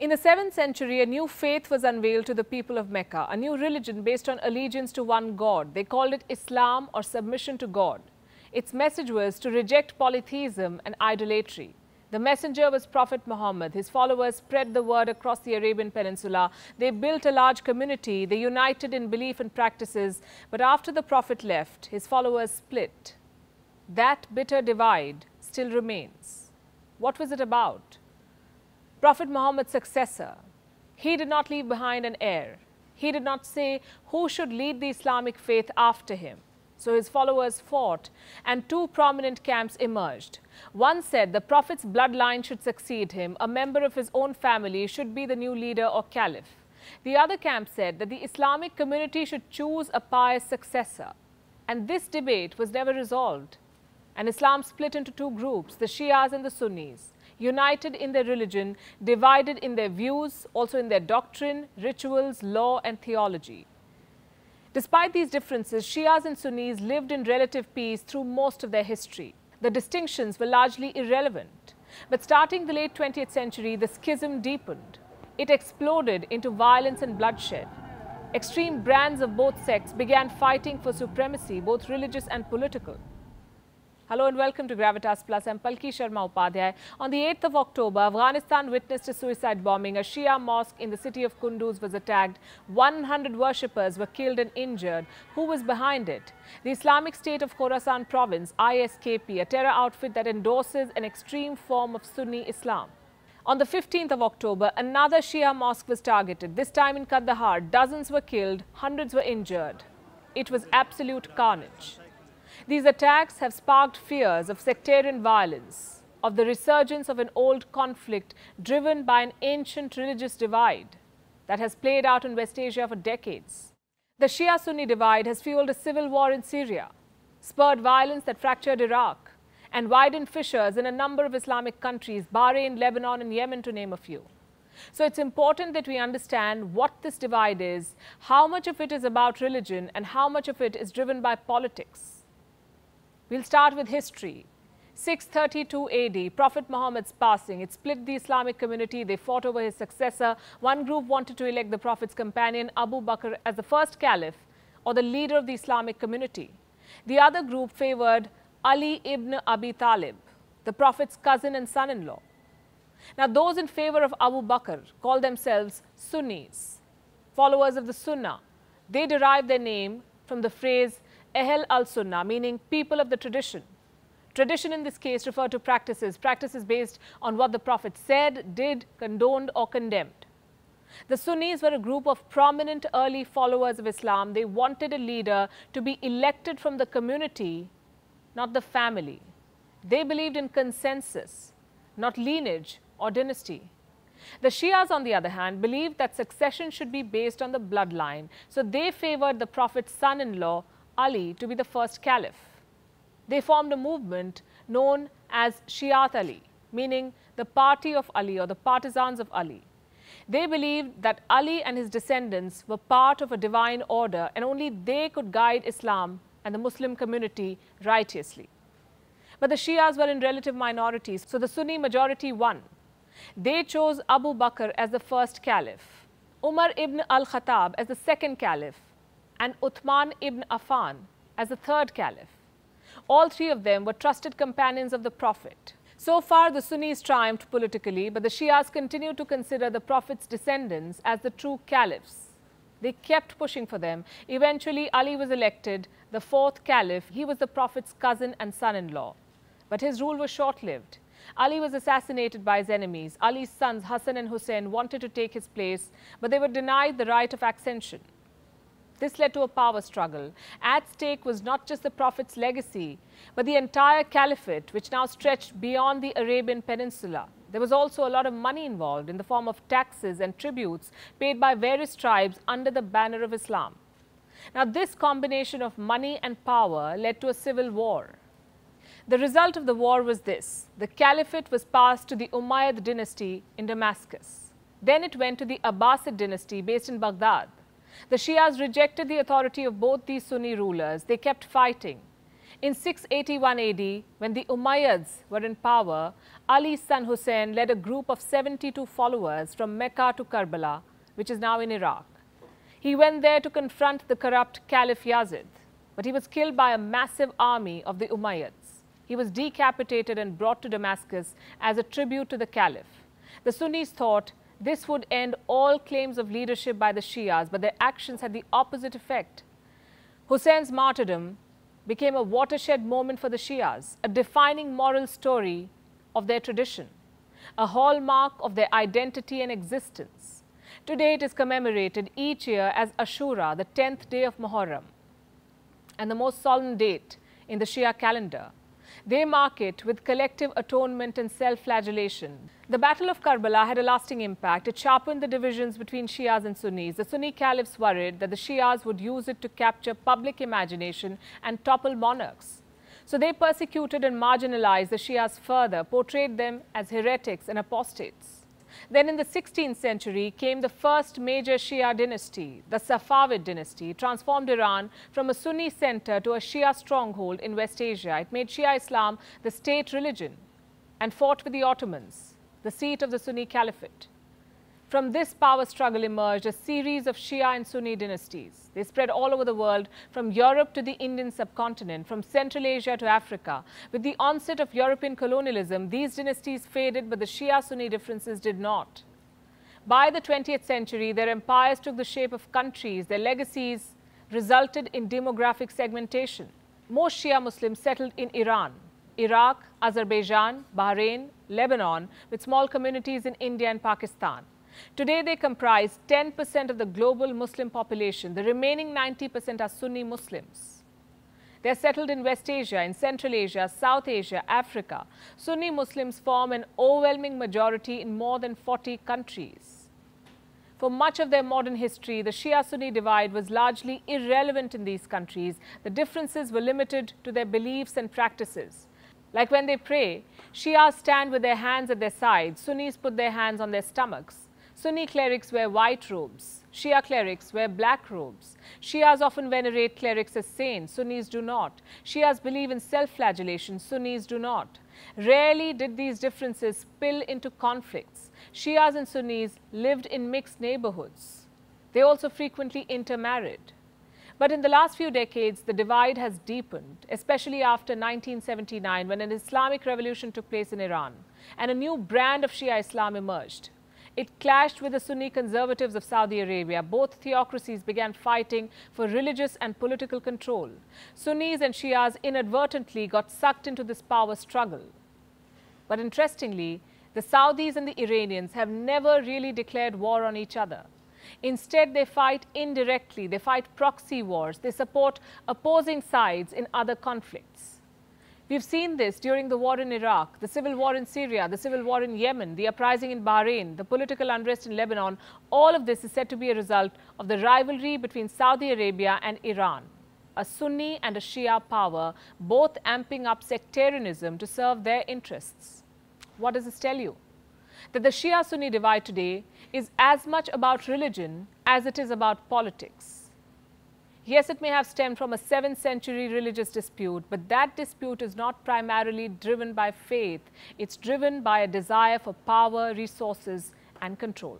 In the 7th century, a new faith was unveiled to the people of Mecca, a new religion based on allegiance to one God. They called it Islam, or submission to God. Its message was to reject polytheism and idolatry. The messenger was Prophet Muhammad. His followers spread the word across the Arabian Peninsula. They built a large community. They united in belief and practices. But after the Prophet left, his followers split. That bitter divide still remains. What was it about? Prophet Muhammad's successor, he did not leave behind an heir. He did not say who should lead the Islamic faith after him. So his followers fought, and two prominent camps emerged. One said the Prophet's bloodline should succeed him, a member of his own family should be the new leader or caliph. The other camp said that the Islamic community should choose a pious successor. And this debate was never resolved. And Islam split into two groups, the Shias and the Sunnis. United in their religion, divided in their views, also in their doctrine, rituals, law and theology. Despite these differences, Shias and Sunnis lived in relative peace through most of their history. The distinctions were largely irrelevant. But starting the late 20th century, the schism deepened. It exploded into violence and bloodshed. Extreme brands of both sects began fighting for supremacy, both religious and political. Hello and welcome to Gravitas Plus. I'm Palki Sharma Upadhyay. On the 8th of October, Afghanistan witnessed a suicide bombing. A Shia mosque in the city of Kunduz was attacked. 100 worshippers were killed and injured. Who was behind it? The Islamic State of Khorasan Province, ISKP, a terror outfit that endorses an extreme form of Sunni Islam. On the 15th of October, another Shia mosque was targeted. This time in Kandahar, dozens were killed, hundreds were injured. It was absolute carnage. These attacks have sparked fears of sectarian violence, of the resurgence of an old conflict driven by an ancient religious divide that has played out in West Asia for decades. The Shia-Sunni divide has fueled a civil war in Syria, spurred violence that fractured Iraq, and widened fissures in a number of Islamic countries, Bahrain, Lebanon and Yemen to name a few. So it's important that we understand what this divide is, how much of it is about religion and how much of it is driven by politics. We'll start with history. 632 AD, Prophet Muhammad's passing. It split the Islamic community. They fought over his successor. One group wanted to elect the Prophet's companion, Abu Bakr, as the first caliph or the leader of the Islamic community. The other group favored Ali ibn Abi Talib, the Prophet's cousin and son-in-law. Now, those in favor of Abu Bakr call themselves Sunnis, followers of the Sunnah. They derive their name from the phrase Ahl al-Sunnah, meaning people of the tradition. Tradition in this case referred to practices based on what the Prophet said, did, condoned or condemned. The Sunnis were a group of prominent early followers of Islam. They wanted a leader to be elected from the community, not the family. They believed in consensus, not lineage or dynasty. The Shias, on the other hand, believed that succession should be based on the bloodline. So they favored the Prophet's son-in-law, Ali, to be the first caliph. They formed a movement known as Shiat Ali, meaning the party of Ali or the partisans of Ali. They believed that Ali and his descendants were part of a divine order and only they could guide Islam and the Muslim community righteously. But the Shias were in relative minorities, so the Sunni majority won. They chose Abu Bakr as the first caliph, Umar ibn al-Khattab as the second caliph, and Uthman ibn Affan as the third caliph. All three of them were trusted companions of the Prophet. So far, the Sunnis triumphed politically, but the Shias continued to consider the Prophet's descendants as the true caliphs. They kept pushing for them. Eventually, Ali was elected the fourth caliph. He was the Prophet's cousin and son-in-law. But his rule was short-lived. Ali was assassinated by his enemies. Ali's sons, Hassan and Hussein, wanted to take his place, but they were denied the right of accession. This led to a power struggle. At stake was not just the Prophet's legacy, but the entire caliphate, which now stretched beyond the Arabian Peninsula. There was also a lot of money involved in the form of taxes and tributes paid by various tribes under the banner of Islam. Now, this combination of money and power led to a civil war. The result of the war was this: the caliphate was passed to the Umayyad dynasty in Damascus. Then it went to the Abbasid dynasty based in Baghdad. The Shias rejected the authority of both these Sunni rulers. They kept fighting. In 681 AD, when the Umayyads were in power, Ali's son Hussein led a group of 72 followers from Mecca to Karbala, which is now in Iraq. He went there to confront the corrupt Caliph Yazid, but he was killed by a massive army of the Umayyads. He was decapitated and brought to Damascus as a tribute to the Caliph. The Sunnis thought this would end all claims of leadership by the Shias, but their actions had the opposite effect. Hussein's martyrdom became a watershed moment for the Shias, a defining moral story of their tradition, a hallmark of their identity and existence. Today it is commemorated each year as Ashura, the 10th day of Muharram, and the most solemn date in the Shia calendar. They mark it with collective atonement and self-flagellation. The Battle of Karbala had a lasting impact. It sharpened the divisions between Shias and Sunnis. The Sunni caliphs worried that the Shias would use it to capture public imagination and topple monarchs. So they persecuted and marginalized the Shias further, portrayed them as heretics and apostates. Then in the 16th century came the first major Shia dynasty, the Safavid dynasty, transformed Iran from a Sunni center to a Shia stronghold in West Asia. It made Shia Islam the state religion and fought with the Ottomans, the seat of the Sunni Caliphate. From this power struggle emerged a series of Shia and Sunni dynasties. They spread all over the world, from Europe to the Indian subcontinent, from Central Asia to Africa. With the onset of European colonialism, these dynasties faded, but the Shia-Sunni differences did not. By the 20th century, their empires took the shape of countries. Their legacies resulted in demographic segmentation. Most Shia Muslims settled in Iran, Iraq, Azerbaijan, Bahrain, Lebanon, with small communities in India and Pakistan. Today, they comprise 10% of the global Muslim population. The remaining 90% are Sunni Muslims. They are settled in West Asia, in Central Asia, South Asia, Africa. Sunni Muslims form an overwhelming majority in more than 40 countries. For much of their modern history, the Shia-Sunni divide was largely irrelevant in these countries. The differences were limited to their beliefs and practices. Like when they pray, Shias stand with their hands at their sides, Sunnis put their hands on their stomachs. Sunni clerics wear white robes. Shia clerics wear black robes. Shias often venerate clerics as saints. Sunnis do not. Shias believe in self-flagellation. Sunnis do not. Rarely did these differences spill into conflicts. Shias and Sunnis lived in mixed neighborhoods. They also frequently intermarried. But in the last few decades, the divide has deepened, especially after 1979, when an Islamic revolution took place in Iran and a new brand of Shia Islam emerged. It clashed with the Sunni conservatives of Saudi Arabia. Both theocracies began fighting for religious and political control. Sunnis and Shias inadvertently got sucked into this power struggle. But interestingly, the Saudis and the Iranians have never really declared war on each other. Instead, they fight indirectly. They fight proxy wars. They support opposing sides in other conflicts. We've seen this during the war in Iraq, the civil war in Syria, the civil war in Yemen, the uprising in Bahrain, the political unrest in Lebanon. All of this is said to be a result of the rivalry between Saudi Arabia and Iran, a Sunni and a Shia power, both amping up sectarianism to serve their interests. What does this tell you? That the Shia-Sunni divide today is as much about religion as it is about politics. Yes, it may have stemmed from a 7th century religious dispute, but that dispute is not primarily driven by faith. It's driven by a desire for power, resources, and control.